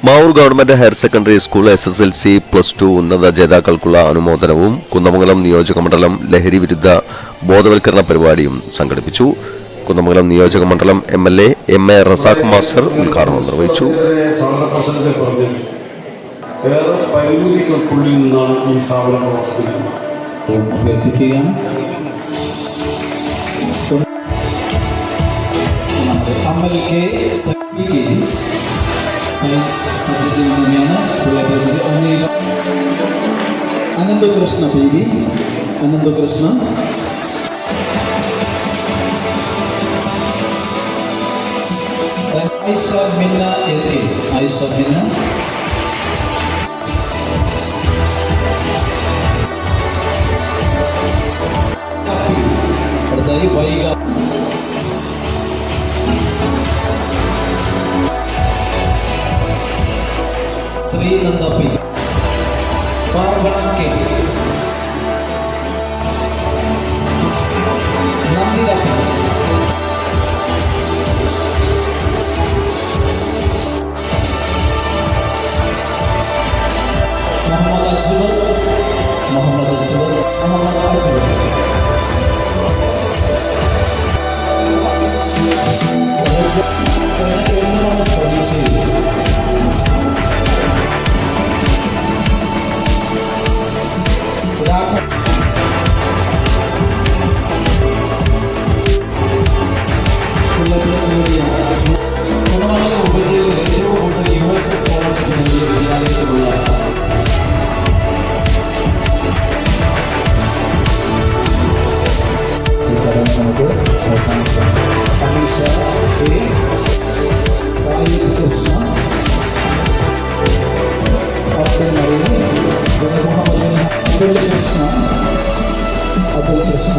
Mavoor government higher secondary school SSLC +2 ഉന്നത ജേതാക്കൾക്കുള്ള അനുമോദനവും കുന്നമംഗലം നിയോജകമണ്ഡലം ലഹരി വിരുദ്ധ ബോധവൽക്കരണ പരിപാടിയും സംഘടിപ്പിച്ചു. കുന്നമംഗലം നിയോജകമണ്ഡലം MLA MA റസാഖ് മാസ്റ്റർ ഉദ്ഘാടനം നിർവഹിച്ചു. സയൻസ് സബ്ജക്റ്റിൽ തന്നെയാണ് വിദ്യാഭ്യാസത്തിൽ അനന്തകൃഷ്ണ PV അനന്തകൃഷ്ണ ആയിഷ മിന്ന LK ആയിഷ മിന്ന അടുത്തായി Vaiga Sreenanda P Parvana K Nanditha P Muhammad അജ്വർ Kunnamangalam ഉപജില്ലയിൽ ഏറ്റവും കൂടുതൽ US സ്കോളർഷിപ്പ് നേടിയ വിദ്യാലയത്തിലുള്ള നമുക്ക് അനീഷ K സായി കൃഷ്ണ അഫ്സൽ മറിയ മുഹമ്മദ് അബ്ദുൽ കൃഷ്ണ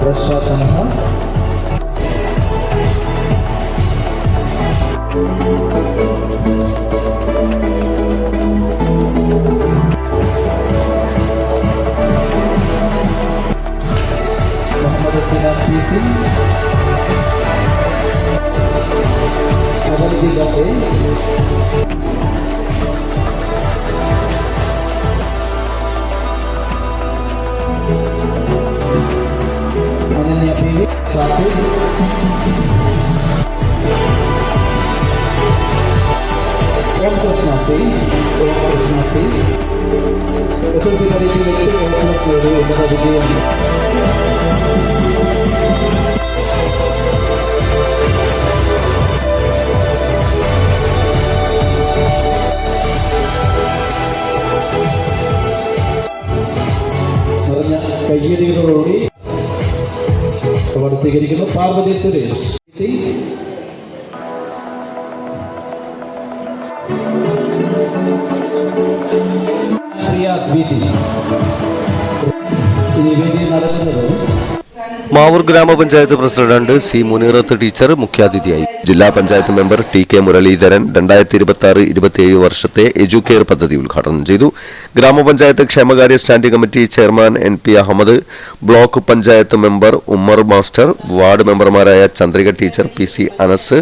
റഷ തൻഹ മുഹമ്മദ് സിനാൻ PC അബർജില്ല Ananya PV Sahib Om Krishna C SSLC പരീക്ഷയിലേക്ക് A+ ഉന്നത വിജയം. നിറഞ്ഞ കയ്യടികളോടുകൂടി അവാർഡ് സ്വീകരിക്കുന്നു പാർവതി സുരേഷ്. മാവൂർ ഗ്രാമപഞ്ചായത്ത് പ്രസിഡന്റ് C മുനീറത്ത് ടീച്ചർ മുഖ്യാതിഥിയായി. ജില്ലാ പഞ്ചായത്ത് മെമ്പർ TK മുരളീധരൻ 2026-27 വർഷത്തെ എഡ്യൂക്കെയർ പദ്ധതി ഉദ്ഘാടനം ചെയ്തു. ഗ്രാമപഞ്ചായത്ത് ക്ഷേമകാര്യ standing committee chairman NP Ahmed, block panchayat member Ummer master, ward മെമ്പർമാരായ Chandrika teacher, PC Anas,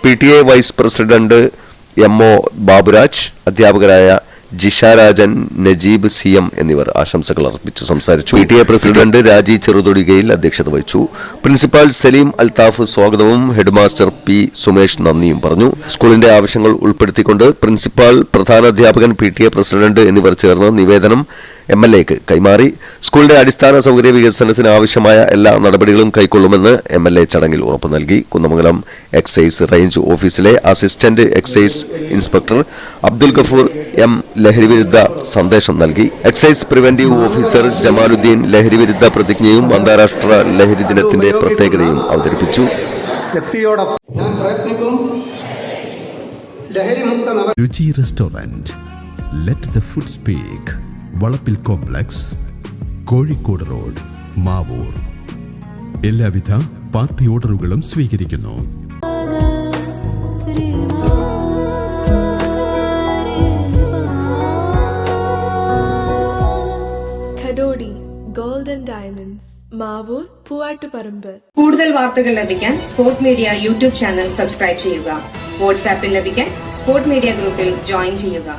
PTA vice president MO Baburaj, അധ്യാപകരായ ജിഷാരാജൻ, നജീബ് CM എന്നിവർ ആശംസകൾ അർപ്പിച്ചു സംസാരിച്ചു. PTA പ്രസിഡന്റ് രാജി ചെറുതൊടികയിൽ അധ്യക്ഷത വഹിച്ചു. പ്രിൻസിപ്പാൾ സലീം അൽത്താഫ് സ്വാഗതവും ഹെഡ്മാസ്റ്റർ P സുമേഷ് നന്ദിയും പറഞ്ഞു. സ്കൂളിന്റെ ആവശ്യങ്ങൾ ഉൾപ്പെടുത്തിക്കൊണ്ട് പ്രിൻസിപ്പാൾ, പ്രധാനാധ്യാപകൻ, PTA പ്രസിഡന്റ് എന്നിവർ ചേർന്ന് നിവേദനം MLAക്ക് കൈമാറി. സ്കൂളിന്റെ അടിസ്ഥാന സൗകര്യ വികസനത്തിന് ആവശ്യമായ എല്ലാ നടപടികളും കൈക്കൊള്ളുമെന്ന് MLA ചടങ്ങിൽ ഉറപ്പു നൽകി. കുന്നമംഗലം എക്സൈസ് റേഞ്ച് ഓഫീസിലെ assistant excise inspector Abdul Gafoor M ലഹരിവിരുദ്ധ സന്ദേശം നൽകി. എക്സൈസ് പ്രിവന്റീവ് ഓഫീസർ ജമാലുദ്ദീൻ ലഹരിവിരുദ്ധ പ്രതിജ്ഞയും അന്താരാഷ്ട്ര ലഹരി ദിനത്തിന്റെ പ്രത്യേകതയും അവതരിപ്പിച്ചു. രുചി restaurant, let the food speak, വളപ്പിൽ കോംപ്ലക്സ്, കോഴിക്കോട് റോഡ്, മാവൂർ. എല്ലാവിധ പാർട്ടി ഓർഡറുകളും സ്വീകരിക്കുന്നു. Golden diamonds, Mavoor, Poovattuparamba. കൂടുതൽ വാർത്തകൾ ലഭിക്കാൻ sport media YouTube channel subscribe ചെയ്യുക. വാട്സാപ്പിൽ ലഭിക്കാൻ സ്പോർട് മീഡിയ ഗ്രൂപ്പിൽ ജോയിൻ ചെയ്യുക.